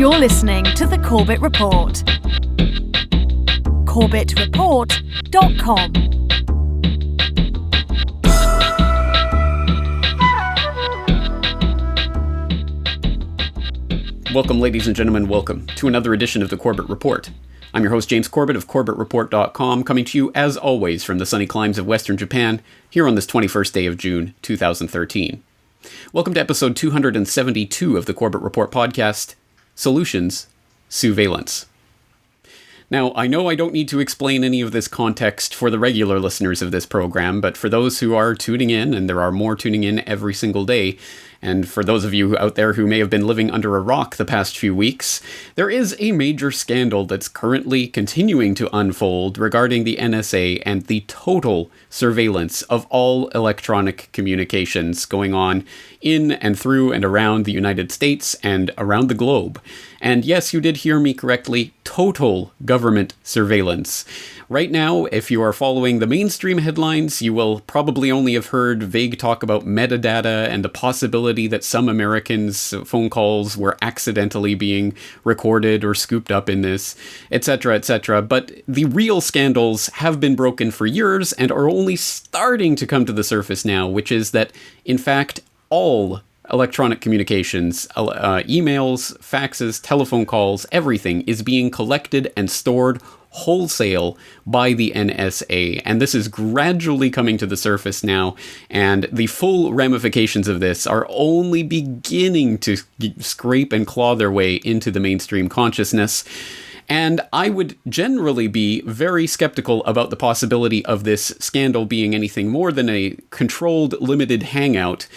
You're listening to the Corbett Report. CorbettReport.com. Welcome, ladies and gentlemen, welcome to another edition of the Corbett Report. I'm your host, James Corbett of CorbettReport.com, coming to you, as always, from the sunny climes of Western Japan, here on this 21st day of June, 2013. Welcome to episode 272 of the Corbett Report podcast, Solutions, Sousveillance. Now, I know I don't need to explain any of this context for the regular listeners of this program, but for those who are tuning in, and there are more tuning in every single day, and for those of you out there who may have been living under a rock the past few weeks, there is a major scandal that's currently continuing to unfold regarding the NSA and the total surveillance of all electronic communications going on in and through and around the United States and around the globe. And yes, you did hear me correctly, total government surveillance. Right now, if you are following the mainstream headlines, you will probably only have heard vague talk about metadata and the possibility that some Americans' phone calls were accidentally being recorded or scooped up in this, etc., etc. But the real scandals have been broken for years and are only starting to come to the surface now, which is that, in fact, all electronic communications, emails, faxes, telephone calls, everything is being collected and stored wholesale by the NSA, and this is gradually coming to the surface now, and the full ramifications of this are only beginning to scrape and claw their way into the mainstream consciousness. And I would generally be very skeptical about the possibility of this scandal being anything more than a controlled, limited hangout,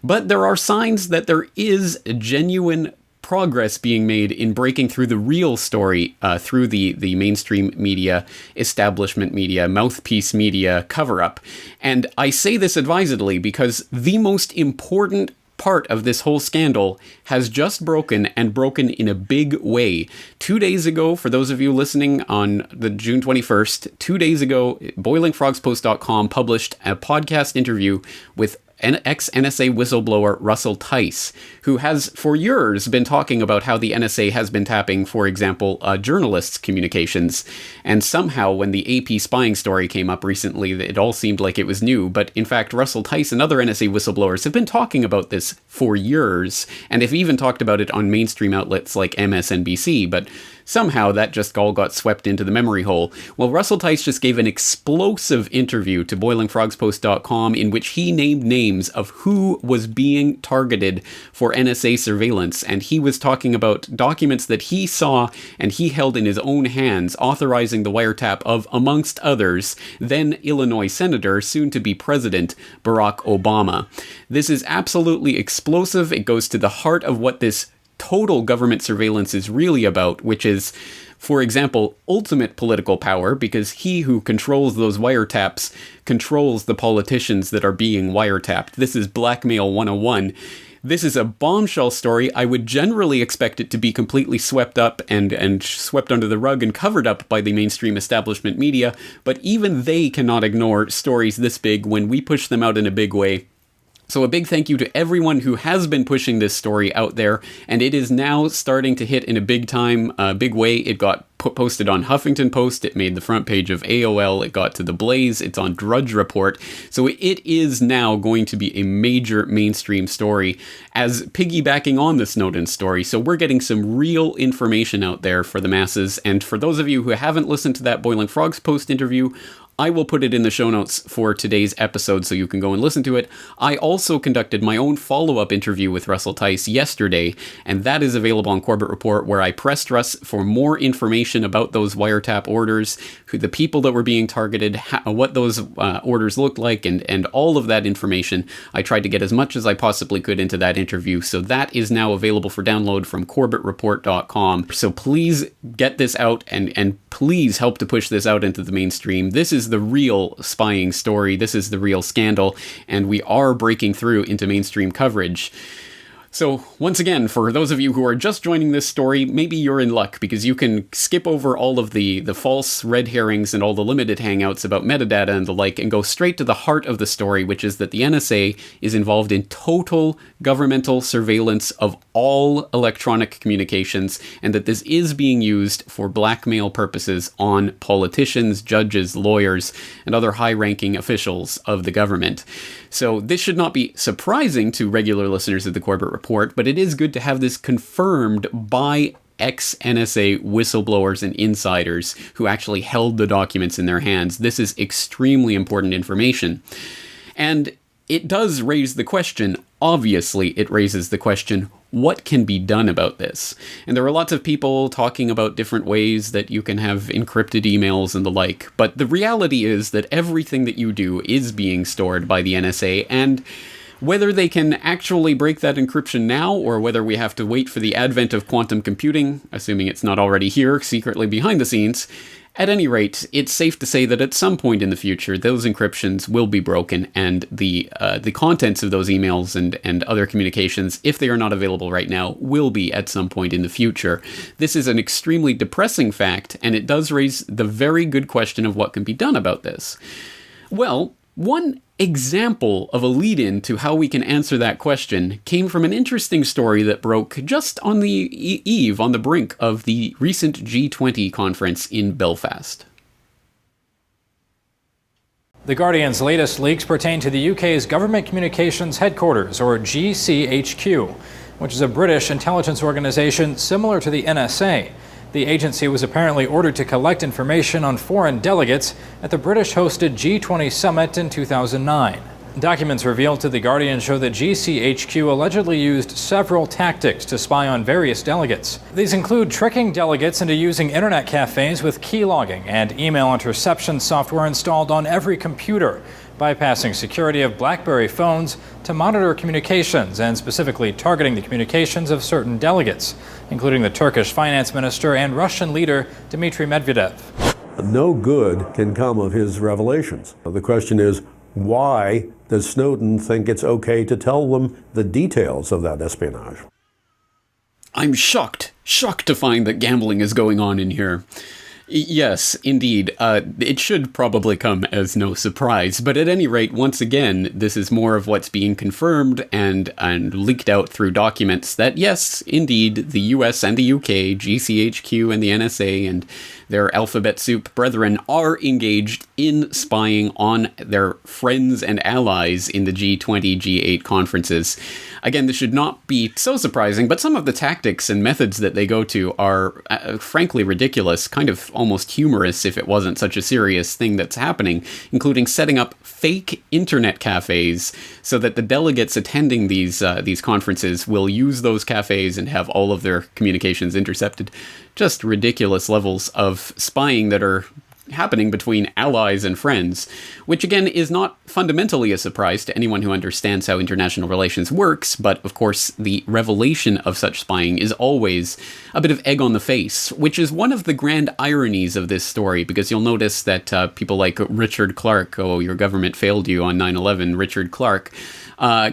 but there are signs that there is genuine progress being made in breaking through the real story through the mainstream media, establishment media, mouthpiece media cover-up. And I say this advisedly because the most important part of this whole scandal has just broken, and broken in a big way. 2 days ago, for those of you listening on the June 21st, 2 days ago, BoilingFrogsPost.com published a podcast interview with ex-NSA whistleblower Russell Tice, who has for years been talking about how the NSA has been tapping, for example, journalists' communications. And somehow, when the AP spying story came up recently, it all seemed like it was new. But in fact, Russell Tice and other NSA whistleblowers have been talking about this for years, and have even talked about it on mainstream outlets like MSNBC, but somehow that just all got swept into the memory hole. Well, Russell Tice just gave an explosive interview to BoilingFrogsPost.com in which he named names of who was being targeted for NSA surveillance, and he was talking about documents that he saw and he held in his own hands, authorizing the wiretap of, amongst others, then Illinois Senator, soon-to-be President Barack Obama. This is absolutely explosive. It goes to the heart of what this total government surveillance is really about, which is, for example, ultimate political power, because he who controls those wiretaps controls the politicians that are being wiretapped. This is blackmail 101. This is a bombshell story. I would generally expect it to be completely swept up and swept under the rug and covered up by the mainstream establishment media, but even they cannot ignore stories this big when we push them out in a big way. So a big thank you to everyone who has been pushing this story out there, and it is now starting to hit in a big way. It got posted on Huffington Post, it made the front page of AOL, it got to The Blaze, it's on Drudge Report, so it is now going to be a major mainstream story as piggybacking on the Snowden story, so we're getting some real information out there for the masses. And for those of you who haven't listened to that Boiling Frogs Post interview, I will put it in the show notes for today's episode so you can go and listen to it. I also conducted my own follow-up interview with Russell Tice yesterday, and that is available on Corbett Report, where I pressed Russ for more information about those wiretap orders, who the people that were being targeted, what those orders looked like, and all of that information. I tried to get as much as I possibly could into that interview, so that is now available for download from CorbettReport.com. So please get this out, and please help to push this out into the mainstream. This is the real spying story. This is the real scandal, and we are breaking through into mainstream coverage. So, once again, for those of you who are just joining this story, maybe you're in luck because you can skip over all of the false red herrings and all the limited hangouts about metadata and the like and go straight to the heart of the story, which is that the NSA is involved in total governmental surveillance of all electronic communications and that this is being used for blackmail purposes on politicians, judges, lawyers, and other high-ranking officials of the government. So this should not be surprising to regular listeners of the Corbett Report, but it is good to have this confirmed by ex-NSA whistleblowers and insiders who actually held the documents in their hands. This is extremely important information. And it does raise the question, obviously it raises the question, what can be done about this? And there are lots of people talking about different ways that you can have encrypted emails and the like, but the reality is that everything that you do is being stored by the NSA, and whether they can actually break that encryption now, or whether we have to wait for the advent of quantum computing, assuming it's not already here, secretly behind the scenes, at any rate, it's safe to say that at some point in the future, those encryptions will be broken, and the contents of those emails and other communications, if they are not available right now, will be at some point in the future. This is an extremely depressing fact, and it does raise the very good question of what can be done about this. Well, one example of a lead-in to how we can answer that question came from an interesting story that broke just on the eve, on the brink of the recent G20 conference in Belfast. The Guardian's latest leaks pertain to the UK's Government Communications Headquarters, or GCHQ, which is a British intelligence organisation similar to the NSA. The agency was apparently ordered to collect information on foreign delegates at the British-hosted G20 summit in 2009. Documents revealed to The Guardian show that GCHQ allegedly used several tactics to spy on various delegates. These include tricking delegates into using internet cafes with keylogging and email interception software installed on every computer, bypassing security of BlackBerry phones to monitor communications and specifically targeting the communications of certain delegates, including the Turkish finance minister and Russian leader Dmitry Medvedev. No good can come of his revelations. The question is, why does Snowden think it's okay to tell them the details of that espionage? I'm shocked to find that gambling is going on in here. Yes, indeed. It should probably come as no surprise, but at any rate, once again, this is more of what's being confirmed and leaked out through documents that, yes, indeed, the US and the UK, GCHQ and the NSA and their alphabet soup brethren are engaged in spying on their friends and allies in the G20, G8 conferences. Again, this should not be so surprising, but some of the tactics and methods that they go to are frankly ridiculous, kind of almost humorous if it wasn't such a serious thing that's happening, including setting up fake internet cafes so that the delegates attending these conferences will use those cafes and have all of their communications intercepted. Just ridiculous levels of spying that are happening between allies and friends, which again is not fundamentally a surprise to anyone who understands how international relations works, but of course the revelation of such spying is always a bit of egg on the face, which is one of the grand ironies of this story, because you'll notice that people like Richard Clarke, oh, your government failed you on 9/11, Richard Clarke,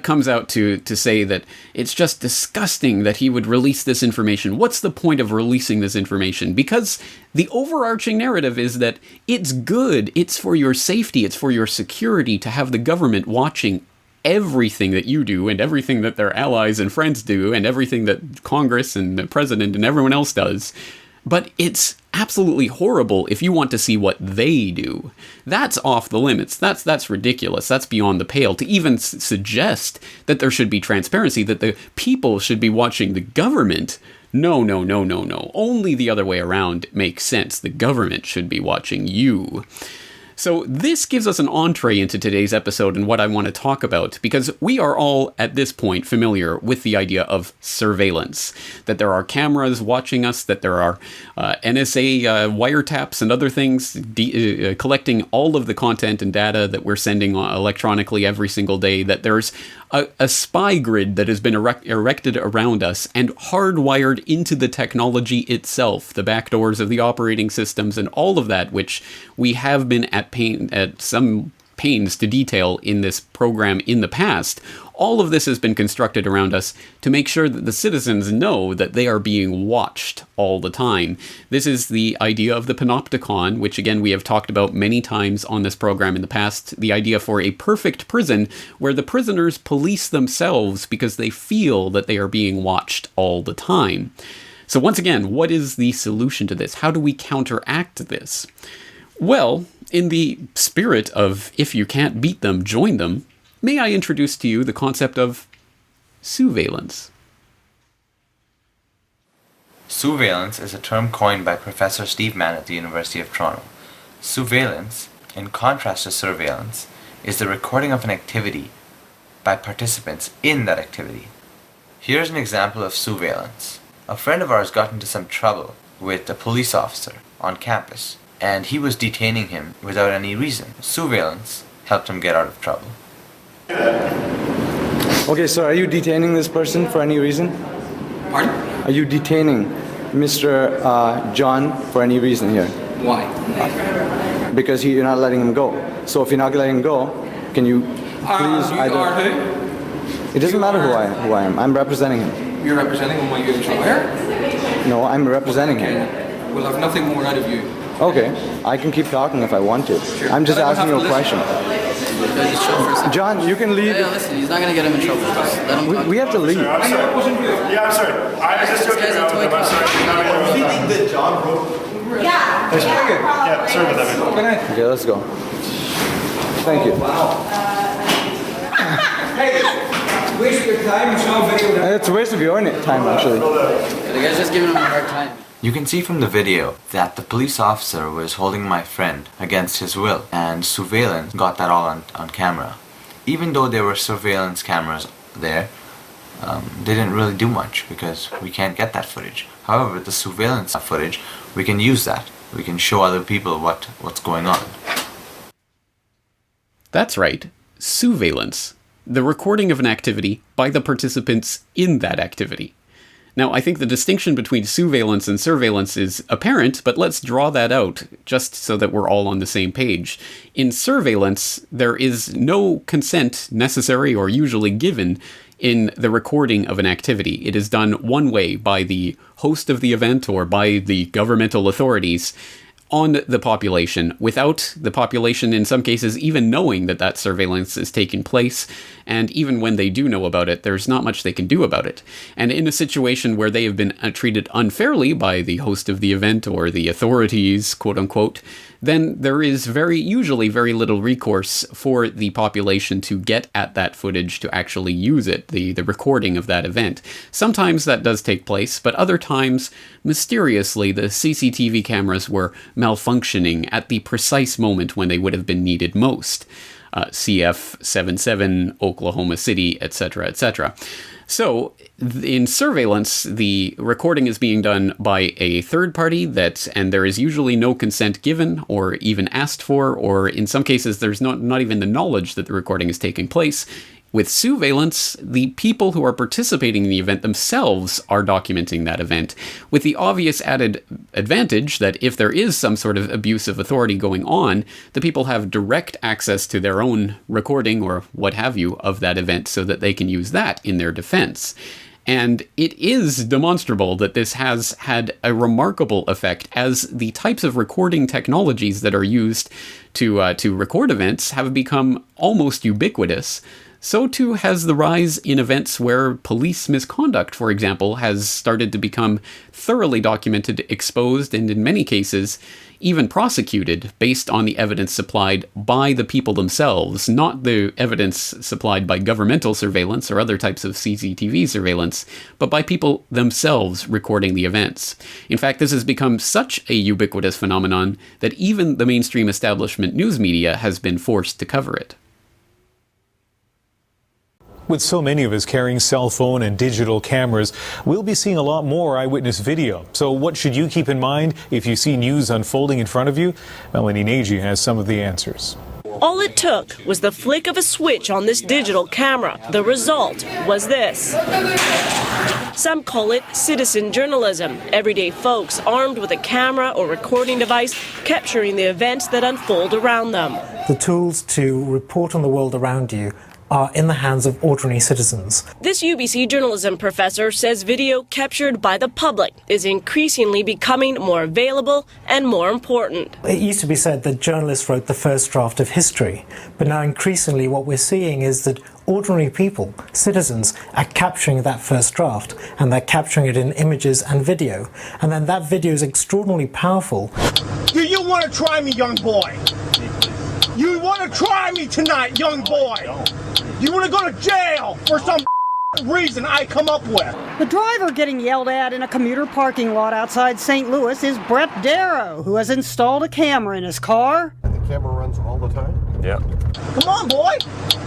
comes out to say that it's just disgusting that he would release this information. What's the point of releasing this information? Because the overarching narrative is that it's good, it's for your safety, it's for your security to have the government watching everything that you do and everything that their allies and friends do and everything that Congress and the president and everyone else does. But it's absolutely horrible if you want to see what they do. That's off the limits. That's ridiculous. That's beyond the pale. To even suggest that there should be transparency, that the people should be watching the government. No. Only the other way around makes sense. The government should be watching you. So this gives us an entree into today's episode and what I want to talk about, because we are all, at this point, familiar with the idea of surveillance, that there are cameras watching us, that there are NSA wiretaps and other things collecting all of the content and data that we're sending electronically every single day, that there's a spy grid that has been erected around us and hardwired into the technology itself, the backdoors of the operating systems and all of that, which we have been at some pains to detail in this program in the past, all of this has been constructed around us to make sure that the citizens know that they are being watched all the time. This is the idea of the panopticon, which again we have talked about many times on this program in the past, the idea for a perfect prison where the prisoners police themselves because they feel that they are being watched all the time. So once again, what is the solution to this? How do we counteract this? Well, in the spirit of if you can't beat them, join them, may I introduce to you the concept of sousveillance. Sousveillance is a term coined by Professor Steve Mann at the University of Toronto. Sousveillance, in contrast to surveillance, is the recording of an activity by participants in that activity. Here's an example of sousveillance. A friend of ours got into some trouble with a police officer on campus, and he was detaining him without any reason. Sousveillance helped him get out of trouble. Okay, so are you detaining this person for any reason? Pardon? Are you detaining Mr. John for any reason here? Why? Because you're not letting him go. So if you're not letting him go, can you please You are who? It doesn't matter who I am. I'm representing him. You're representing him while you're in trial? No, I'm representing him. We'll have nothing more out of you. Okay, I can keep talking if I want to. Sure. I'm just But I don't asking you a have to question. Just chill for a second. John, you can leave. Yeah, listen, he's not going to get him in trouble. Just let him talk. We have to leave. I'm sorry. Yeah, I'm sorry. I was just joking around with him. I'm sorry. Yeah, Yeah, sorry about that, man. Okay, let's go. Thank you. Hey, waste your time. It's no video. It's a waste of your time, actually. The guy's just giving him a hard time. You can see from the video that the police officer was holding my friend against his will, and surveillance got that all on camera. Even though there were surveillance cameras there, they didn't really do much because we can't get that footage. However, the surveillance footage, we can use that. We can show other people what's going on. That's right, sousveillance, the recording of an activity by the participants in that activity. Now, I think the distinction between sousveillance and surveillance is apparent, but let's draw that out, just so that we're all on the same page. In surveillance, there is no consent necessary or usually given in the recording of an activity. It is done one way by the host of the event or by the governmental authorities on the population, without the population in some cases even knowing that that surveillance is taking place, and even when they do know about it, there's not much they can do about it. And in a situation where they have been treated unfairly by the host of the event or the authorities, quote unquote, then there is usually very little recourse for the population to get at that footage to actually use it, the recording of that event. Sometimes that does take place, but other times, mysteriously, the CCTV cameras were malfunctioning at the precise moment when they would have been needed most. CF77, Oklahoma City, etc., etc. So, in surveillance, the recording is being done by a third party and there is usually no consent given or even asked for, or in some cases there's not even the knowledge that the recording is taking place. With sousveillance, the people who are participating in the event themselves are documenting that event, with the obvious added advantage that if there is some sort of abuse of authority going on, the people have direct access to their own recording or what have you of that event so that they can use that in their defense. And it is demonstrable that this has had a remarkable effect, as the types of recording technologies that are used to record events have become almost ubiquitous. So too has the rise in events where police misconduct, for example, has started to become thoroughly documented, exposed, and in many cases, even prosecuted based on the evidence supplied by the people themselves, not the evidence supplied by governmental surveillance or other types of CCTV surveillance, but by people themselves recording the events. In fact, this has become such a ubiquitous phenomenon that even the mainstream establishment news media has been forced to cover it. With so many of us carrying cell phone and digital cameras, we'll be seeing a lot more eyewitness video. So what should you keep in mind if you see news unfolding in front of you? Melanie Nagy has some of the answers. All it took was the flick of a switch on this digital camera. The result was this. Some call it citizen journalism, everyday folks armed with a camera or recording device capturing the events that unfold around them. The tools to report on the world around you are in the hands of ordinary citizens. This UBC journalism professor says video captured by the public is increasingly becoming more available and more important. It used to be said that journalists wrote the first draft of history, but now increasingly what we're seeing is that ordinary people, citizens, are capturing that first draft, and they're capturing it in images and video. And then that video is extraordinarily powerful. Do you want to try me, young boy? You want to try me tonight, young boy? You want to go to jail for some reason I come up with? The driver getting yelled at in a commuter parking lot outside St. Louis is Brett Darrow, who has installed a camera in his car. And the camera runs all the time? Yeah. Come on, boy.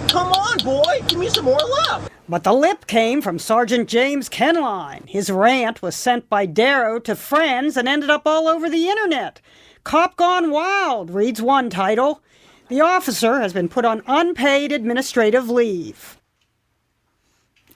Come on, boy. Give me some more love. But the lip came from Sergeant James Kenline. His rant was sent by Darrow to friends and ended up all over the internet. Cop Gone Wild reads one title. The officer has been put on unpaid administrative leave.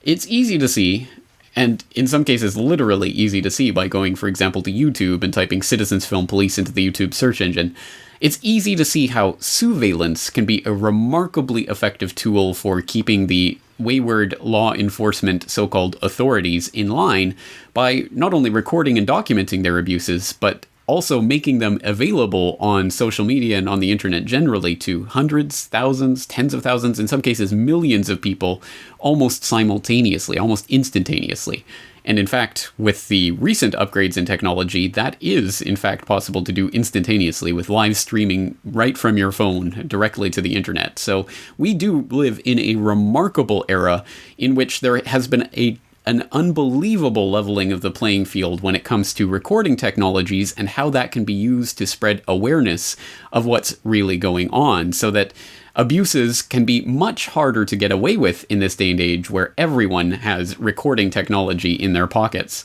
It's easy to see, and in some cases literally easy to see by going, for example, to YouTube and typing Citizens Film Police into the YouTube search engine. It's easy to see how Sousveillance can be a remarkably effective tool for keeping the wayward law enforcement so-called authorities in line by not only recording and documenting their abuses, but also making them available on social media and on the internet generally to hundreds, thousands, tens of thousands, in some cases millions of people almost simultaneously, almost instantaneously. And in fact, with the recent upgrades in technology, that is in fact possible to do instantaneously with live streaming right from your phone directly to the internet. So we do live in a remarkable era in which there has been an unbelievable leveling of the playing field when it comes to recording technologies and how that can be used to spread awareness of what's really going on, so that abuses can be much harder to get away with in this day and age where everyone has recording technology in their pockets.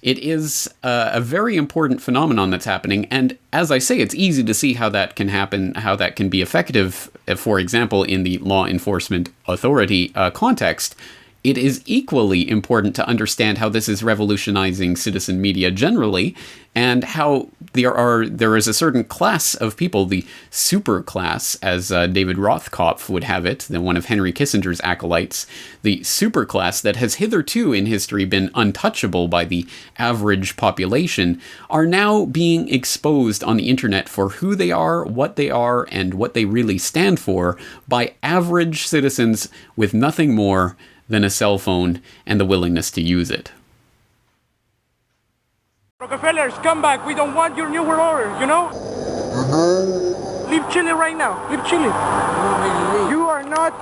It is a very important phenomenon that's happening, and as I say, it's easy to see how that can happen, how that can be effective, for example, in the law enforcement authority context. It is equally important to understand how this is revolutionizing citizen media generally, and how there is a certain class of people, the super class, as David Rothkopf would have it, one of Henry Kissinger's acolytes, the super class that has hitherto in history been untouchable by the average population, are now being exposed on the internet for who they are, and what they really stand for by average citizens with nothing more than a cell phone and the willingness to use it. Rockefellers, come back. We don't want your New World Order, you know? Leave Chile right now. Leave Chile. You are not...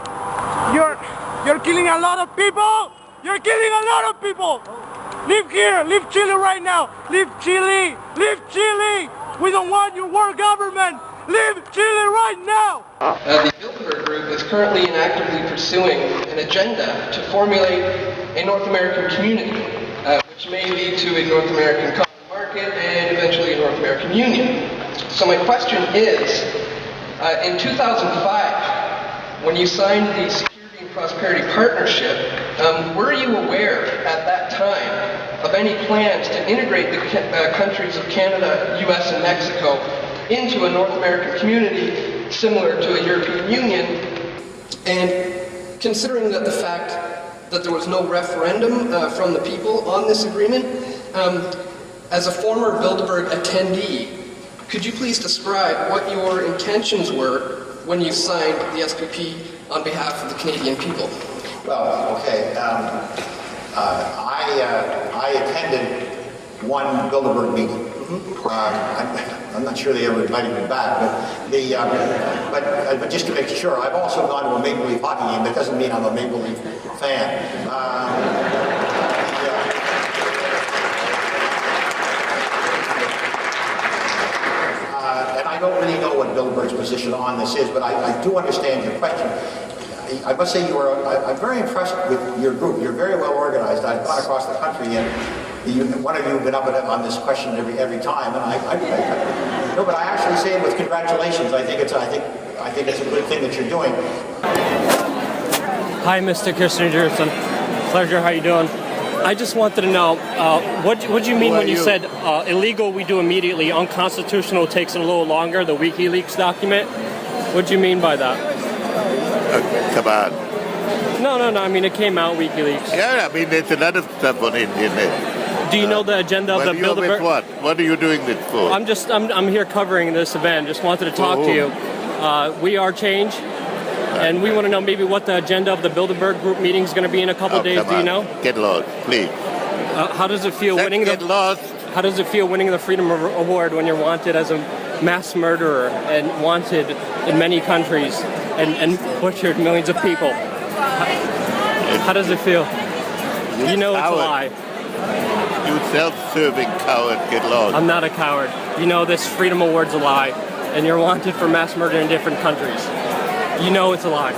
You're killing a lot of people! You're killing a lot of people! Leave here! Leave Chile right now! Leave Chile! Leave Chile! We don't want your world government! Leave Chile right now! The Bilderberg Group is currently and actively pursuing an agenda to formulate a North American community, which may lead to a North American common market and eventually a North American Union. So my question is, in 2005, when you signed the Security and Prosperity Partnership, were you aware at that time of any plans to integrate the countries of Canada, US, and Mexico into a North American community similar to a European Union? And considering that the fact that there was no referendum from the people on this agreement, as a former Bilderberg attendee, could you please describe what your intentions were when you signed the SPP on behalf of the Canadian people? Well, okay. I attended one Bilderberg meeting. I'm not sure they ever invited me back, but just to make sure, I've also gone to a Maple Leaf hockey game. That doesn't mean I'm a Maple Leaf fan. And I don't really know what Bilderberg's position on this is, but I do understand your question. I must say I'm very impressed with your group. You're very well organized. I've gone across the country, and one of you have been up on this question every time, and no, but I actually say it with congratulations. I think it's a good thing that you're doing. Hi, Mr. Kissinger. It's a pleasure. How you doing? I just wanted to know, what do you mean when you said illegal we do immediately, unconstitutional takes a little longer, the WikiLeaks document? What do you mean by that? Come on. No, I mean, it came out, WikiLeaks. Yeah, I mean, there's another stuff on it in it. Do you know the agenda of the Bilderberg? What? What are you doing this for? I'm here covering this event. Just wanted to talk to you. We are change. And we want to know maybe what the agenda of the Bilderberg Group meeting is going to be in a couple days. Do you know? Get lost, please. How does it feel winning the Freedom Award when you're wanted as a mass murderer and wanted in many countries and butchered millions of people? How does it feel? You know it's a lie. You self-serving coward, get lost. I'm not a coward. You know this Freedom Award's a lie, and you're wanted for mass murder in different countries. You know it's a lie.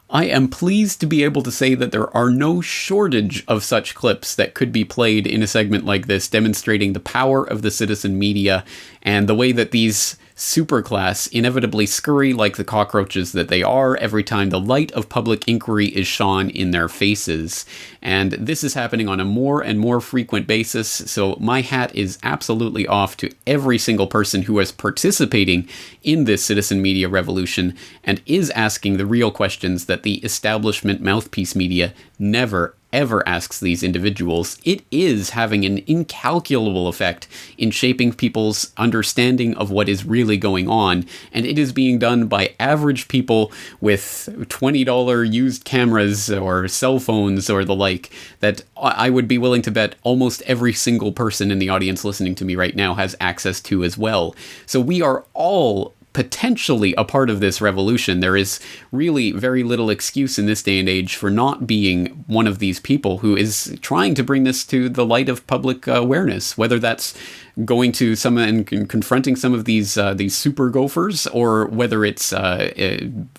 I am pleased to be able to say that there are no shortage of such clips that could be played in a segment like this, demonstrating the power of the citizen media and the way that these superclass inevitably scurry like the cockroaches that they are every time the light of public inquiry is shone in their faces. And this is happening on a more and more frequent basis, so my hat is absolutely off to every single person who is participating in this citizen media revolution and is asking the real questions that the establishment mouthpiece media never ever asks these individuals. It is having an incalculable effect in shaping people's understanding of what is really going on, and it is being done by average people with $20 used cameras or cell phones or the like, that I would be willing to bet almost every single person in the audience listening to me right now has access to as well. So we are all potentially a part of this revolution. There is really very little excuse in this day and age for not being one of these people who is trying to bring this to the light of public awareness, whether that's going to some and confronting some of these super gophers, or whether it's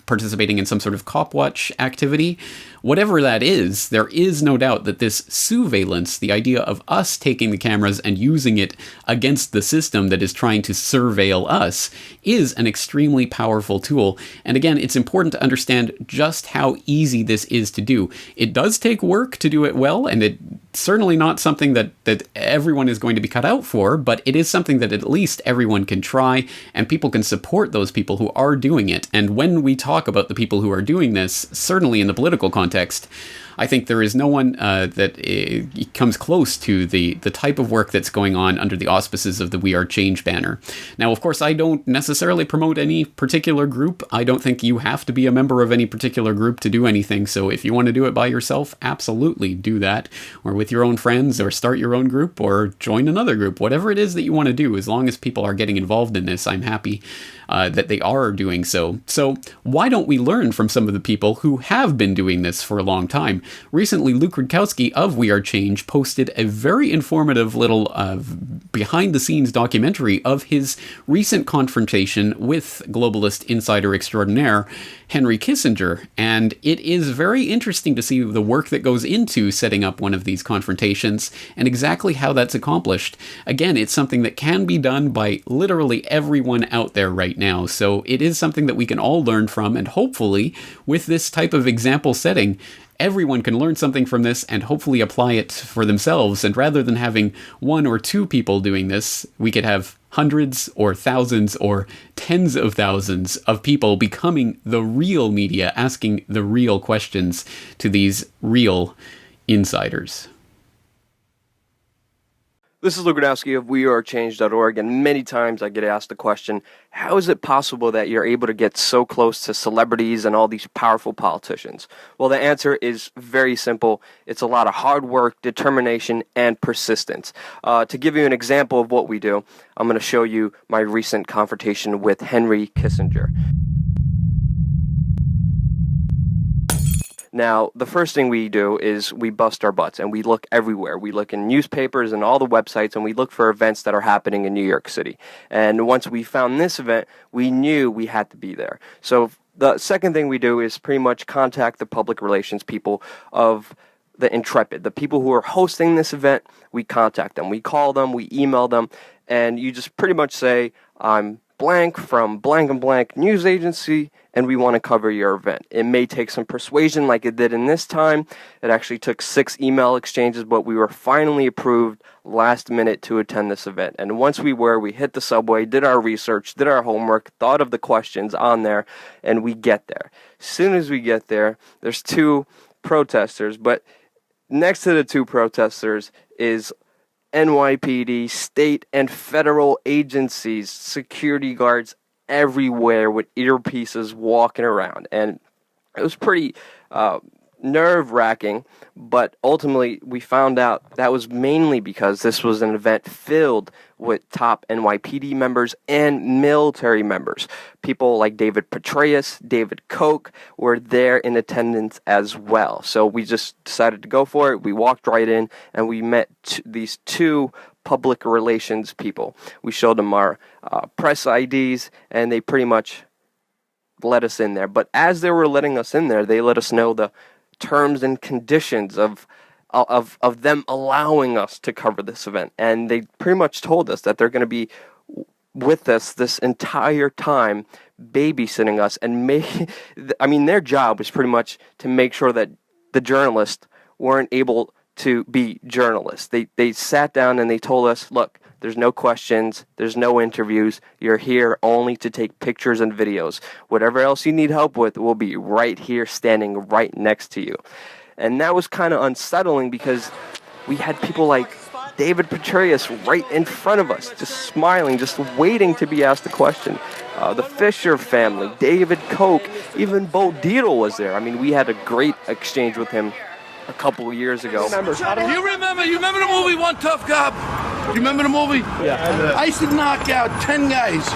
participating in some sort of cop watch activity. Whatever that is, there is no doubt that this sousveillance, the idea of us taking the cameras and using it against the system that is trying to surveil us, is an extremely powerful tool. And again, it's important to understand just how easy this is to do. It does take work to do it well, and it's certainly not something that everyone is going to be cut out for, but it is something that at least everyone can try, and people can support those people who are doing it. And when we talk about the people who are doing this, certainly in the political context, I think there is no one that comes close to the type of work that's going on under the auspices of the We Are Change banner. Now, of course, I don't necessarily promote any particular group. I don't think you have to be a member of any particular group to do anything. So if you want to do it by yourself, absolutely do that, or with your own friends, or start your own group, or join another group. Whatever it is that you want to do, as long as people are getting involved in this, I'm happy that they are doing so. So why don't we learn from some of the people who have been doing this for a long time? Recently, Luke Rudkowski of We Are Change posted a very informative little behind-the-scenes documentary of his recent confrontation with globalist insider extraordinaire Henry Kissinger, and it is very interesting to see the work that goes into setting up one of these confrontations and exactly how that's accomplished. Again, it's something that can be done by literally everyone out there right now, so it is something that we can all learn from, and hopefully, with this type of example setting, everyone can learn something from this and hopefully apply it for themselves. And rather than having one or two people doing this, we could have hundreds or thousands or tens of thousands of people becoming the real media, asking the real questions to these real insiders. This is Luke Rudkowski of WeAreChange.org, and many times I get asked the question, how is it possible that you're able to get so close to celebrities and all these powerful politicians? Well, the answer is very simple. It's a lot of hard work, determination, and persistence. To give you an example of what we do, I'm going to show you my recent confrontation with Henry Kissinger. Now, the first thing we do is we bust our butts, and we look everywhere. We look in newspapers and all the websites, and we look for events that are happening in New York City. And once we found this event, we knew we had to be there. So the second thing we do is pretty much contact the public relations people of the Intrepid. The people who are hosting this event, we contact them. We call them, we email them, and you just pretty much say, I'm blank from blank and blank news agency, and we want to cover your event. It may take some persuasion like it did in this time. It actually took 6 email exchanges, but we were finally approved last minute to attend this event. And once we hit the subway, did our research, did our homework, thought of the questions on there, and we get there. As soon as we get there, there's 2 protesters, but next to the 2 protesters is NYPD, state and federal agencies, security guards everywhere with earpieces walking around. And it was pretty nerve-wracking, but ultimately we found out that was mainly because this was an event filled with top NYPD members and military members. People like David Petraeus, David Koch were there in attendance as well. So we just decided to go for it. We walked right in and we met these 2 public relations people. We showed them our press IDs and they pretty much let us in there. But as they were letting us in there, they let us know the terms and conditions of them allowing us to cover this event. And they pretty much told us that they're going to be with us this entire time, babysitting us. And their job was pretty much to make sure that the journalists weren't able to be journalists. They sat down and they told us, look, there's no questions, there's no interviews, you're here only to take pictures and videos. Whatever else you need help with will be right here standing right next to you. And that was kind of unsettling because we had people like David Petraeus right in front of us, just smiling, just waiting to be asked a question. The Fisher family, David Koch, even Bo Dietl was there. I mean, we had a great exchange with him a couple of years ago. You remember the movie One Tough Cop? You remember the movie? Yeah. I used to knock out 10 guys,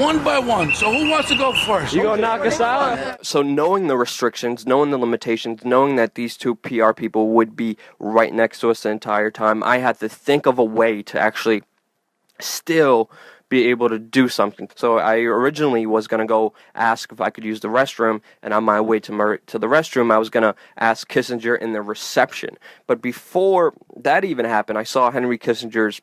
one by one. So who wants to go first? You gonna knock us out? So knowing the restrictions, knowing the limitations, knowing that these 2 PR people would be right next to us the entire time, I had to think of a way to actually still be able to do something. So I originally was going to go ask if I could use the restroom, and on my way to the restroom, I was going to ask Kissinger in the reception. But before that even happened, I saw Henry Kissinger's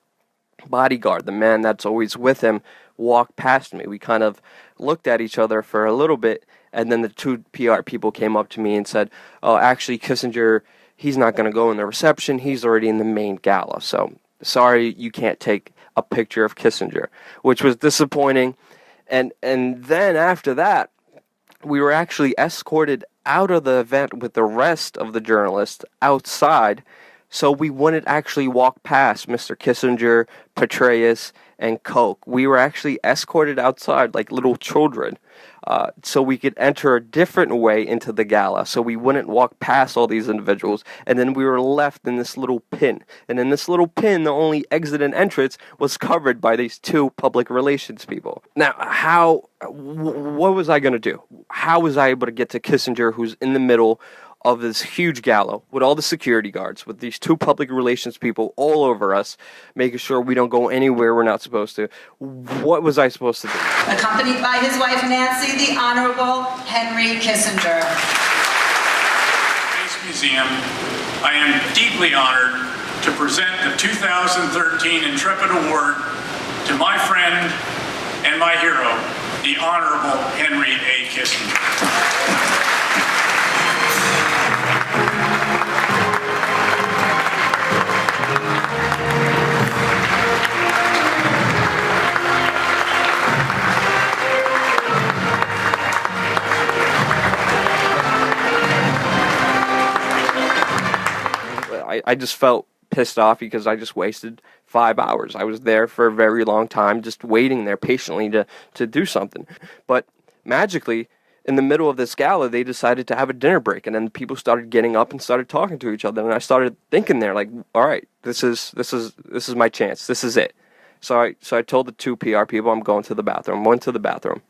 bodyguard, the man that's always with him, walk past me. We kind of looked at each other for a little bit, and then the 2 PR people came up to me and said, oh, actually, Kissinger, he's not going to go in the reception. He's already in the main gala. So sorry, you can't take a picture of Kissinger, which was disappointing. And then after that, we were actually escorted out of the event with the rest of the journalists outside, so we wouldn't actually walk past Mr. Kissinger, Petraeus, and Koch. We were actually escorted outside like little children, so we could enter a different way into the gala, so we wouldn't walk past all these individuals, and then we were left in this little pin. And in this little pin, the only exit and entrance was covered by these 2 public relations people. Now, what was I going to do? How was I able to get to Kissinger, who's in the middle of this huge gala with all the security guards, with these 2 public relations people all over us, making sure we don't go anywhere we're not supposed to? What was I supposed to do? Accompanied by his wife Nancy, the Honorable Henry Kissinger. Space Museum, I am deeply honored to present the 2013 Intrepid Award to my friend and my hero, the Honorable Henry A. Kissinger. I just felt pissed off because I just wasted 5 hours. I was there for a very long time, just waiting there patiently to do something. But magically, in the middle of this gala, they decided to have a dinner break, and then people started getting up and started talking to each other. And I started thinking there, like, all right, this is my chance. This is it. So I told the 2 PR people, I'm going to the bathroom. I went to the bathroom,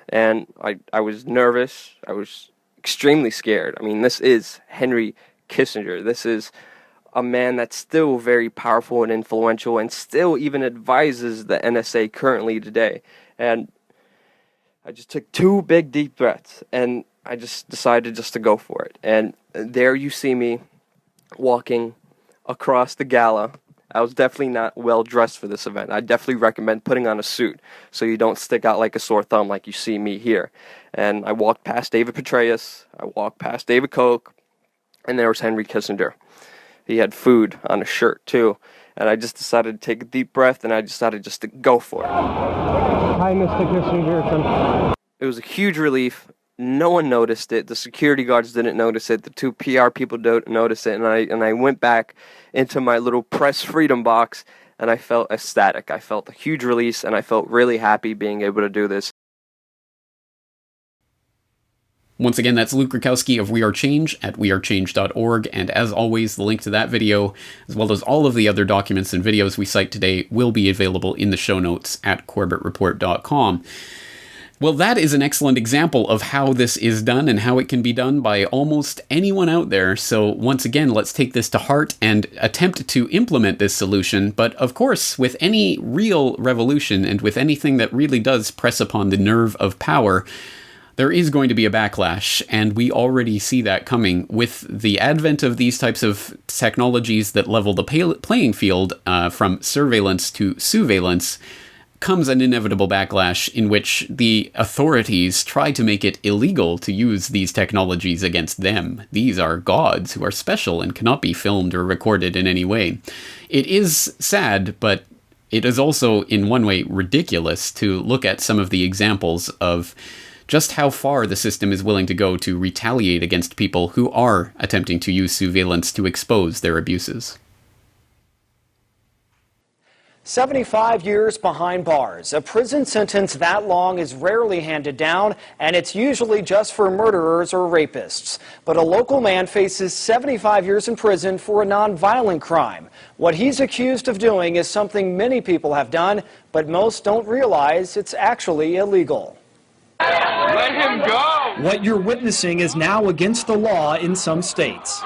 and I was nervous. I was extremely scared. I mean, this is Henry Kissinger. This is a man that's still very powerful and influential and still even advises the NSA currently today. And I just took 2 big deep breaths and I just decided just to go for it. And there you see me walking across the gala, I was definitely not well dressed for this event. I definitely recommend putting on a suit so you don't stick out like a sore thumb like you see me here. And I walked past David Petraeus, I walked past David Koch, and there was Henry Kissinger. He had food on his shirt too. And I just decided to take a deep breath, and I decided just to go for it. Hi, Mr. Kissinger. It was a huge relief. No one noticed it. The security guards didn't notice it. The two PR people don't notice it. And I went back into my little press freedom box, and I felt ecstatic. I felt a huge release, and I felt really happy being able to do this. Once again, that's Luke Rakowski of We Are Change at wearechange.org, and as always, the link to that video, as well as all of the other documents and videos we cite today, will be available in the show notes at corbettreport.com. Well, that is an excellent example of how this is done and how it can be done by almost anyone out there. So once again, let's take this to heart and attempt to implement this solution. But of course, with any real revolution and with anything that really does press upon the nerve of power, there is going to be a backlash, and we already see that coming. With the advent of these types of technologies that level the playing field from surveillance to sousveillance, comes an inevitable backlash in which the authorities try to make it illegal to use these technologies against them. These are gods who are special and cannot be filmed or recorded in any way. It is sad, but it is also in one way ridiculous to look at some of the examples of just how far the system is willing to go to retaliate against people who are attempting to use surveillance to expose their abuses. 75 years behind bars. A prison sentence that long is rarely handed down, and it's usually just for murderers or rapists. But a local man faces 75 years in prison for a non-violent crime. What he's accused of doing is something many people have done, but most don't realize it's actually illegal. Let him go! What you're witnessing is now against the law in some states.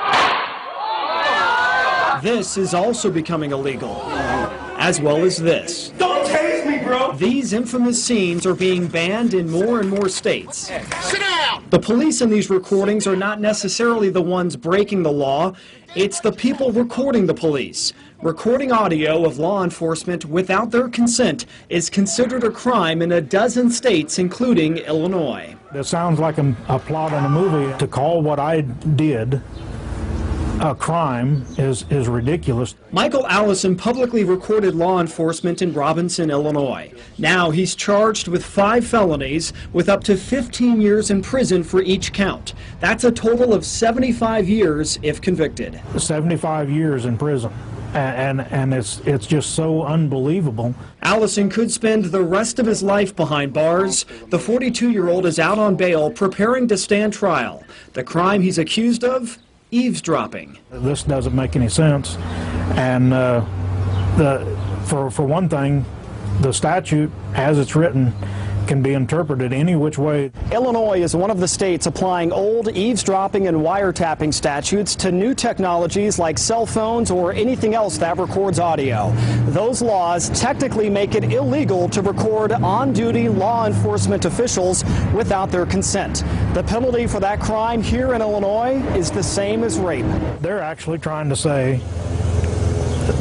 This is also becoming illegal, as well as this. Don't tase me, bro! These infamous scenes are being banned in more and more states. Sit down! The police in these recordings are not necessarily the ones breaking the law. It's the people recording the police. Recording audio of law enforcement without their consent is considered a crime in a dozen states, including Illinois. It sounds like a plot in a movie. To call what I did a crime is ridiculous. Michael Allison publicly recorded law enforcement in Robinson, Illinois. Now he's charged with 5 felonies with up to 15 years in prison for each count. That's a total of 75 years if convicted. 75 years in prison. And it's just so unbelievable. Allison could spend the rest of his life behind bars. The 42-year-old is out on bail preparing to stand trial. The crime he's accused of? Eavesdropping. This doesn't make any sense. And for one thing, the statute, as it's written, can be interpreted any which way. Illinois is one of the states applying old eavesdropping and wiretapping statutes to new technologies like cell phones or anything else that records audio. Those laws technically make it illegal to record on-duty law enforcement officials without their consent. The penalty for that crime here in Illinois is the same as rape. They're actually trying to say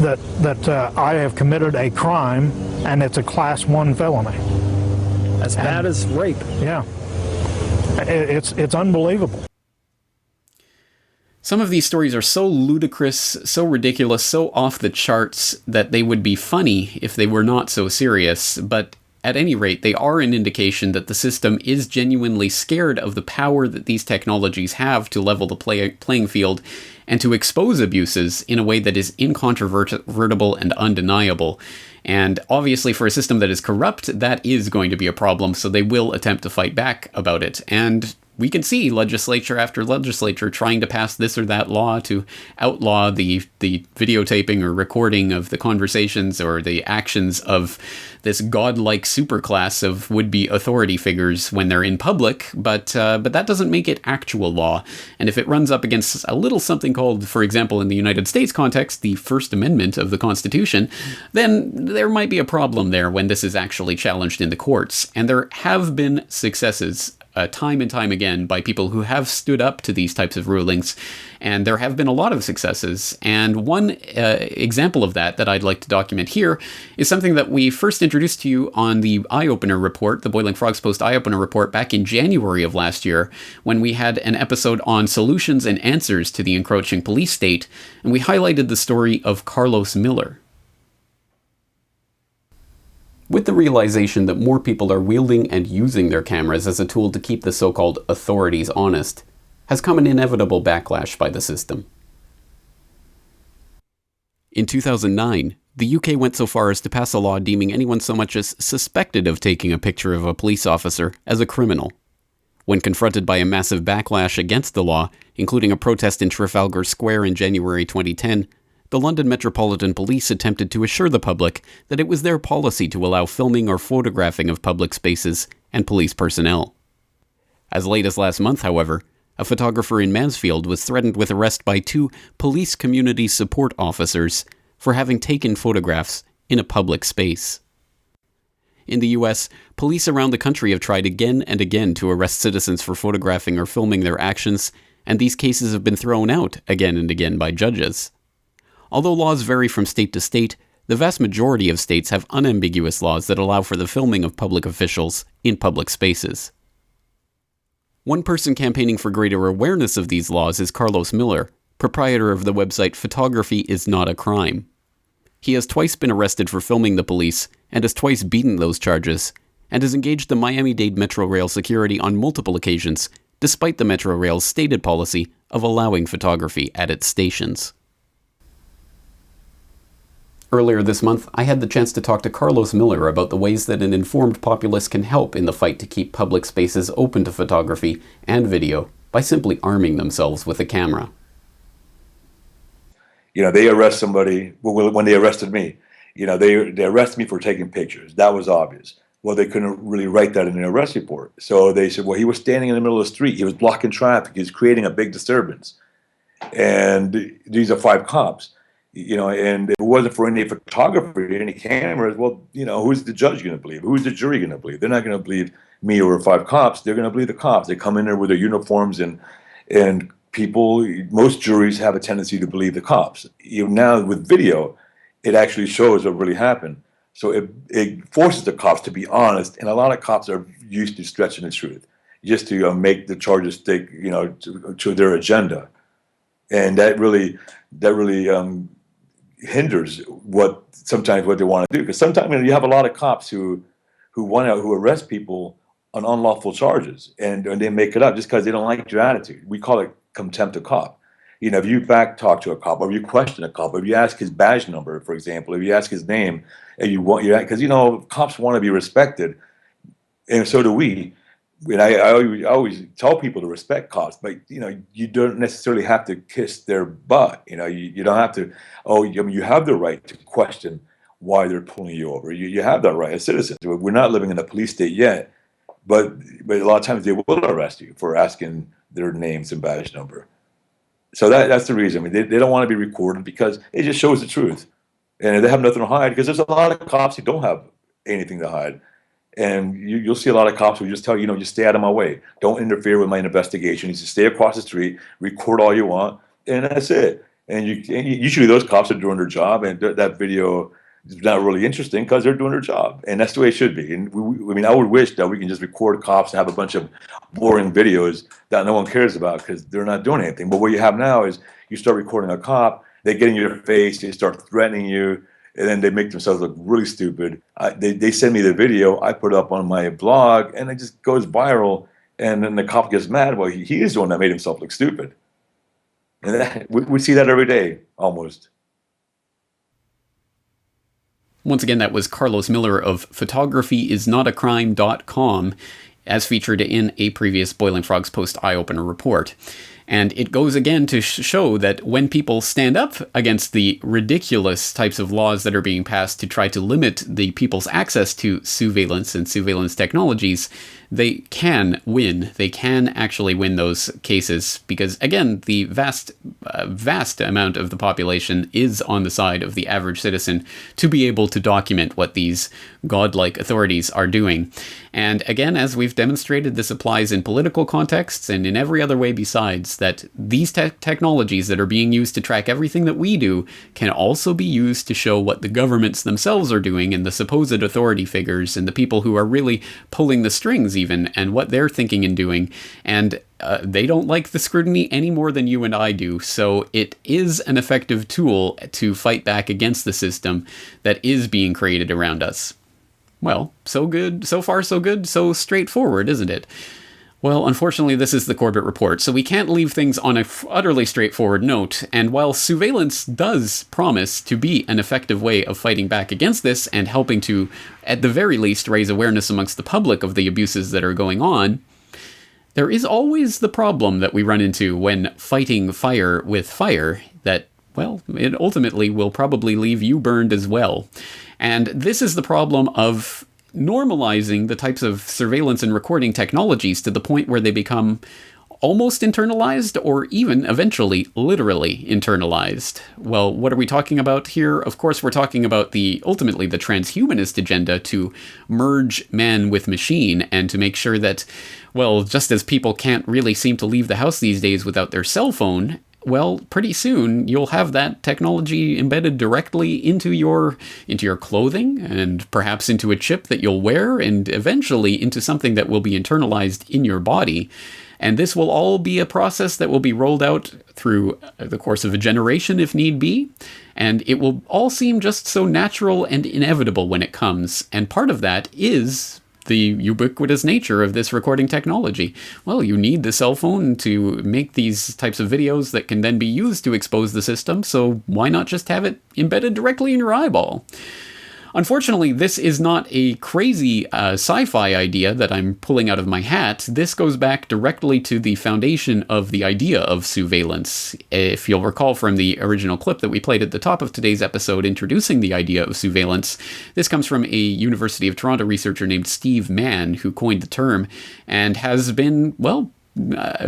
that I have committed a crime and it's a Class 1 felony. As bad as rape. Yeah. It's unbelievable. Some of these stories are so ludicrous, so ridiculous, so off the charts that they would be funny if they were not so serious, but at any rate, they are an indication that the system is genuinely scared of the power that these technologies have to level the playing field and to expose abuses in a way that is incontrovertible and undeniable. And obviously for a system that is corrupt, that is going to be a problem, so they will attempt to fight back about it. And we can see legislature after legislature trying to pass this or that law to outlaw the videotaping or recording of the conversations or the actions of this godlike superclass of would-be authority figures when they're in public, but that doesn't make it actual law. And if it runs up against a little something called, for example, in the United States context, the First Amendment of the Constitution, then there might be a problem there when this is actually challenged in the courts. And there have been successes time and time again by people who have stood up to these types of rulings, and there have been a lot of successes. And one example of that I'd like to document here is something that we first introduced to you on the Eye Opener Report, the Boiling Frogs Post Eye Opener Report, back in January of last year, when we had an episode on solutions and answers to the encroaching police state, and we highlighted the story of Carlos Miller. With the realization that more people are wielding and using their cameras as a tool to keep the so-called authorities honest, has come an inevitable backlash by the system. In 2009, the UK went so far as to pass a law deeming anyone so much as suspected of taking a picture of a police officer as a criminal. When confronted by a massive backlash against the law, including a protest in Trafalgar Square in January 2010, the London Metropolitan Police attempted to assure the public that it was their policy to allow filming or photographing of public spaces and police personnel. As late as last month, however, a photographer in Mansfield was threatened with arrest by 2 police community support officers for having taken photographs in a public space. In the US, police around the country have tried again and again to arrest citizens for photographing or filming their actions, and these cases have been thrown out again and again by judges. Although laws vary from state to state, the vast majority of states have unambiguous laws that allow for the filming of public officials in public spaces. One person campaigning for greater awareness of these laws is Carlos Miller, proprietor of the website Photography is Not a Crime. He has twice been arrested for filming the police and has twice beaten those charges, and has engaged the Miami-Dade Metro Rail security on multiple occasions, despite the Metro Rail's stated policy of allowing photography at its stations. Earlier this month, I had the chance to talk to Carlos Miller about the ways that an informed populace can help in the fight to keep public spaces open to photography and video by simply arming themselves with a camera. They arrest somebody, when they arrested me, they arrested me for taking pictures. That was obvious. Well, they couldn't really write that in an arrest report. So they said, well, he was standing in the middle of the street. He was blocking traffic. He was creating a big disturbance. And these are 5 cops. And if it wasn't for any photography, any cameras, well, who's the judge going to believe? Who's the jury going to believe? They're not going to believe me or 5 cops. They're going to believe the cops. They come in there with their uniforms, and people, most juries have a tendency to believe the cops. Now with video, it actually shows what really happened. So it forces the cops to be honest, and a lot of cops are used to stretching the truth just to make the charges stick, to their agenda, and that really hinders sometimes what they want to do. Because sometimes you have a lot of cops who arrest people on unlawful charges, and they make it up just because they don't like your attitude. We call it contempt of cop. If you back talk to a cop, or you question a cop, or if you ask his badge number, for example, if you ask his name, and because cops want to be respected, and so do we. And I always tell people to respect cops, but you don't necessarily have to kiss their butt. You don't have to. You have the right to question why they're pulling you over. You have that right as citizens. We're not living in a police state yet, but a lot of times they will arrest you for asking their names and badge number. So that's the reason. They don't want to be recorded because it just shows the truth, and they have nothing to hide. Because there's a lot of cops who don't have anything to hide. And you'll see a lot of cops who just tell you, just stay out of my way. Don't interfere with my investigation. You just stay across the street, record all you want, and that's it. And usually those cops are doing their job, and that video is not really interesting because they're doing their job. And that's the way it should be. And I would wish that we can just record cops and have a bunch of boring videos that no one cares about because they're not doing anything. But what you have now is you start recording a cop, they get in your face, they start threatening you, and then they make themselves look really stupid. They send me the video, I put it up on my blog, and it just goes viral. And then the cop gets mad. Well, he is the one that made himself look stupid. And we see that every day, almost. Once again, that was Carlos Miller of photographyisnotacrime.com, as featured in a previous Boiling Frogs Post Eye Opener report. And it goes again to show that when people stand up against the ridiculous types of laws that are being passed to try to limit the people's access to surveillance and surveillance technologies, they can win. They can actually win those cases because, again, the vast amount of the population is on the side of the average citizen to be able to document what these godlike authorities are doing. And again, as we've demonstrated, this applies in political contexts and in every other way besides, that these technologies that are being used to track everything that we do can also be used to show what the governments themselves are doing and the supposed authority figures and the people who are really pulling the strings even, and what they're thinking and doing. And they don't like the scrutiny any more than you and I do. So it is an effective tool to fight back against the system that is being created around us. Well, so good, so far so good, so straightforward, isn't it? Well, unfortunately, this is the Corbett Report, so we can't leave things on an utterly straightforward note, and while surveillance does promise to be an effective way of fighting back against this and helping to, at the very least, raise awareness amongst the public of the abuses that are going on, there is always the problem that we run into when fighting fire with fire that, well, it ultimately will probably leave you burned as well. And this is the problem of normalizing the types of surveillance and recording technologies to the point where they become almost internalized or even eventually literally internalized. Well, what are we talking about here? Of course, we're talking about ultimately the transhumanist agenda to merge man with machine and to make sure that, well, just as people can't really seem to leave the house these days without their cell phone, well, pretty soon you'll have that technology embedded directly into your clothing and perhaps into a chip that you'll wear and eventually into something that will be internalized in your body. And this will all be a process that will be rolled out through the course of a generation if need be. And it will all seem just so natural and inevitable when it comes. And part of that is the ubiquitous nature of this recording technology. Well, you need the cell phone to make these types of videos that can then be used to expose the system, so why not just have it embedded directly in your eyeball? Unfortunately, this is not a crazy sci-fi idea that I'm pulling out of my hat. This goes back directly to the foundation of the idea of surveillance. If you'll recall from the original clip that we played at the top of today's episode introducing the idea of surveillance, this comes from a University of Toronto researcher named Steve Mann, who coined the term and has been, well,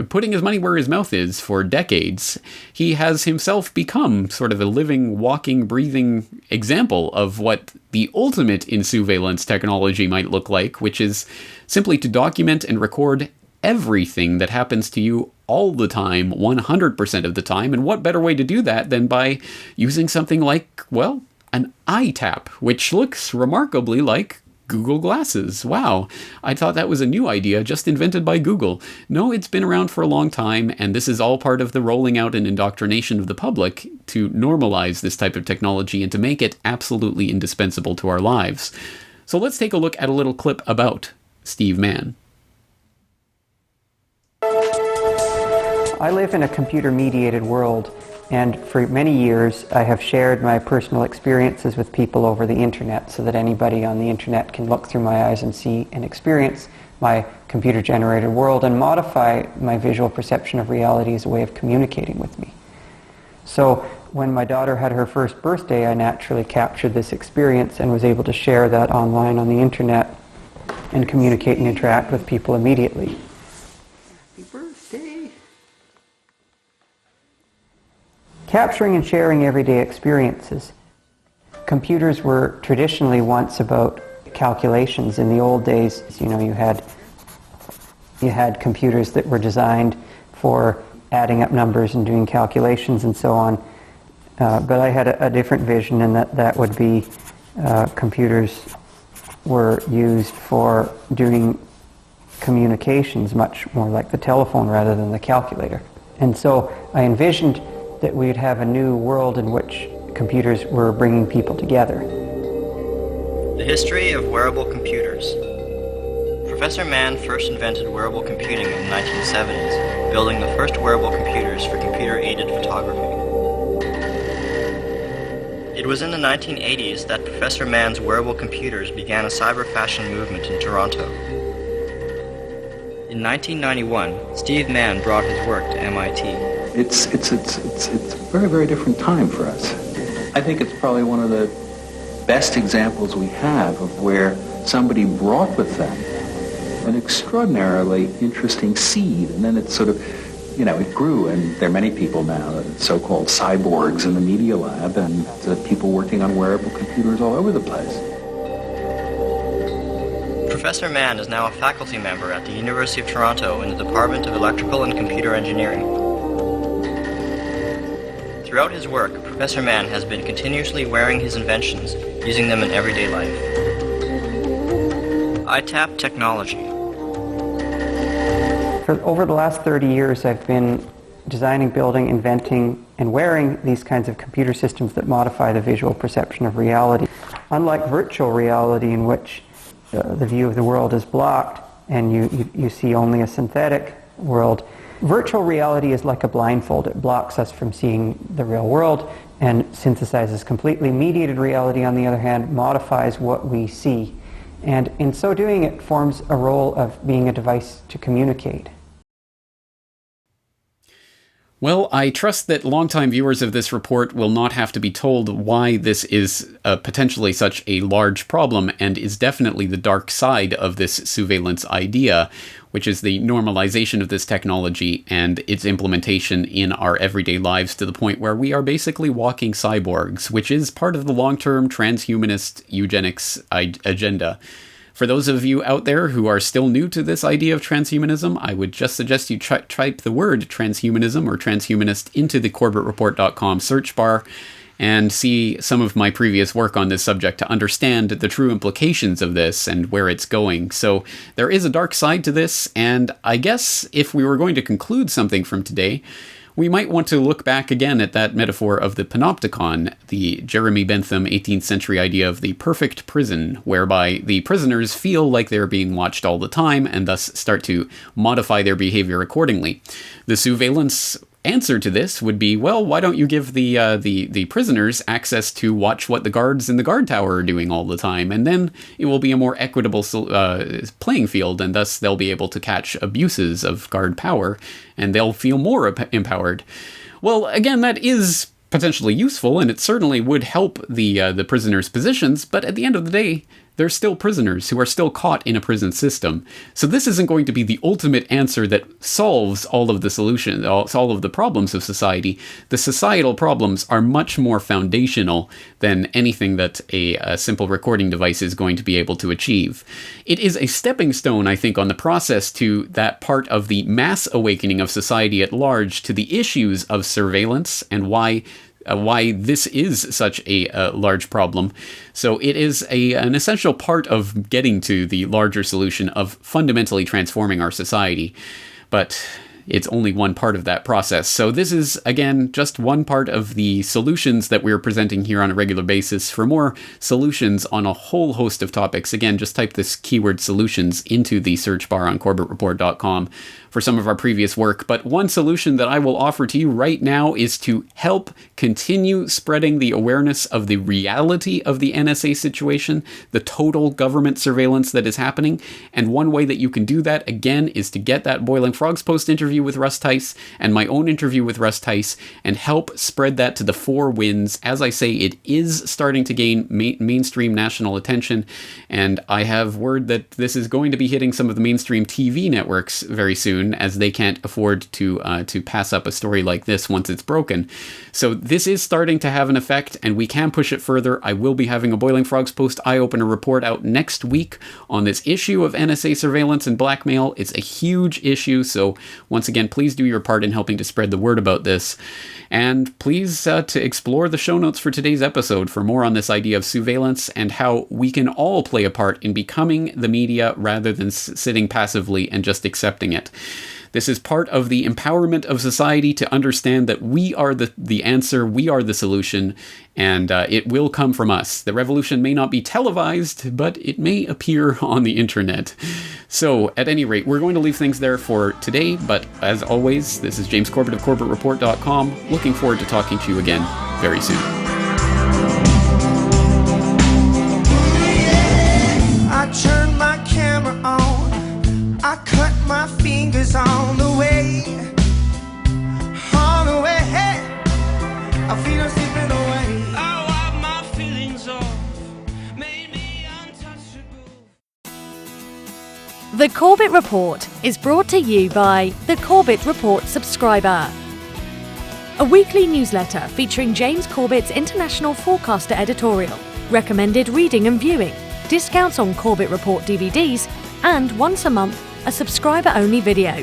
putting his money where his mouth is for decades. He has himself become sort of a living, walking, breathing example of what the ultimate in surveillance technology might look like, which is simply to document and record everything that happens to you all the time, 100% of the time. And what better way to do that than by using something like, well, an eye tap, which looks remarkably like Google Glasses. Wow, I thought that was a new idea just invented by Google. No, it's been around for a long time, and this is all part of the rolling out and indoctrination of the public to normalize this type of technology and to make it absolutely indispensable to our lives. So let's take a look at a little clip about Steve Mann. I live in a computer-mediated world, and for many years I have shared my personal experiences with people over the internet so that anybody on the internet can look through my eyes and see and experience my computer-generated world and modify my visual perception of reality as a way of communicating with me. So when my daughter had her first birthday, I naturally captured this experience and was able to share that online on the internet and communicate and interact with people immediately. Capturing and sharing everyday experiences. Computers were traditionally once about calculations. In the old days, you know, you had computers that were designed for adding up numbers and doing calculations and so on. But I had a different vision, and that would be computers were used for doing communications much more like the telephone rather than the calculator. And so I envisioned that we would have a new world in which computers were bringing people together. The history of wearable computers. Professor Mann first invented wearable computing in the 1970s, building the first wearable computers for computer-aided photography. It was in the 1980s that Professor Mann's wearable computers began a cyber fashion movement in Toronto. In 1991, Steve Mann brought his work to MIT. It's a very, very different time for us. I think it's probably one of the best examples we have of where somebody brought with them an extraordinarily interesting seed, and then it sort of, it grew, and there are many people now, so-called cyborgs in the Media Lab, and people working on wearable computers all over the place. Professor Mann is now a faculty member at the University of Toronto in the Department of Electrical and Computer Engineering. Throughout his work, Professor Mann has been continuously wearing his inventions, using them in everyday life. ITAP Technology. For over the last 30 years, I've been designing, building, inventing, and wearing these kinds of computer systems that modify the visual perception of reality. Unlike virtual reality, in which the view of the world is blocked and you see only a synthetic world, virtual reality is like a blindfold. It blocks us from seeing the real world and synthesizes completely. Mediated reality, on the other hand, modifies what we see. And in so doing, it forms a role of being a device to communicate. Well, I trust that longtime viewers of this report will not have to be told why this is potentially such a large problem, and is definitely the dark side of this sousveillance idea, which is the normalization of this technology and its implementation in our everyday lives to the point where we are basically walking cyborgs, which is part of the long-term transhumanist eugenics agenda. For those of you out there who are still new to this idea of transhumanism, I would just suggest you type the word transhumanism or transhumanist into the CorbettReport.com search bar and see some of my previous work on this subject to understand the true implications of this and where it's going. So there is a dark side to this, and I guess if we were going to conclude something from today, we might want to look back again at that metaphor of the panopticon, the Jeremy Bentham 18th century idea of the perfect prison, whereby the prisoners feel like they're being watched all the time and thus start to modify their behavior accordingly. The sousveillance answer to this would be, well, why don't you give the prisoners access to watch what the guards in the guard tower are doing all the time, and then it will be a more equitable playing field, and thus they'll be able to catch abuses of guard power, and they'll feel more empowered. Well, again, that is potentially useful, and it certainly would help the prisoners' positions, but at the end of the day, they're still prisoners who are still caught in a prison system. So this isn't going to be the ultimate answer that solves all of the solutions, all of the problems of society. The societal problems are much more foundational than anything that a simple recording device is going to be able to achieve. It is a stepping stone, I think, on the process to that part of the mass awakening of society at large to the issues of surveillance and why this is such a large problem. So it is an essential part of getting to the larger solution of fundamentally transforming our society. But it's only one part of that process. So this is, again, just one part of the solutions that we're presenting here on a regular basis. For more solutions on a whole host of topics, again, just type this keyword solutions into the search bar on CorbettReport.com for some of our previous work. But one solution that I will offer to you right now is to help continue spreading the awareness of the reality of the NSA situation, the total government surveillance that is happening. And one way that you can do that, again, is to get that Boiling Frogs Post interview with Russ Tice and my own interview with Russ Tice and help spread that to the four winds. As I say, it is starting to gain mainstream national attention, and I have word that this is going to be hitting some of the mainstream TV networks very soon, as they can't afford to pass up a story like this once it's broken. So this is starting to have an effect, and we can push it further. I will be having a Boiling Frogs Post eye-opener report out next week on this issue of NSA surveillance and blackmail. It's a huge issue, so once again, please do your part in helping to spread the word about this. And please to explore the show notes for today's episode for more on this idea of sousveillance and how we can all play a part in becoming the media rather than sitting passively and just accepting it. This is part of the empowerment of society to understand that we are the answer, we are the solution, and it will come from us. The revolution may not be televised, but it may appear on the internet. So, at any rate, we're going to leave things there for today, but as always, this is James Corbett of CorbettReport.com. Looking forward to talking to you again very soon. I turned my camera on. I cut my fingers on the way, on the way. I feel them slipping away. I wipe my feelings off, made me untouchable. The Corbett Report is brought to you by the Corbett Report subscriber, a weekly newsletter featuring James Corbett's International Forecaster editorial, recommended reading and viewing, discounts on Corbett Report DVDs, and once a month, a subscriber-only video.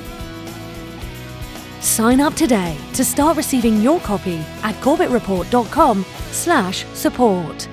Sign up today to start receiving your copy at corbettreport.com/support.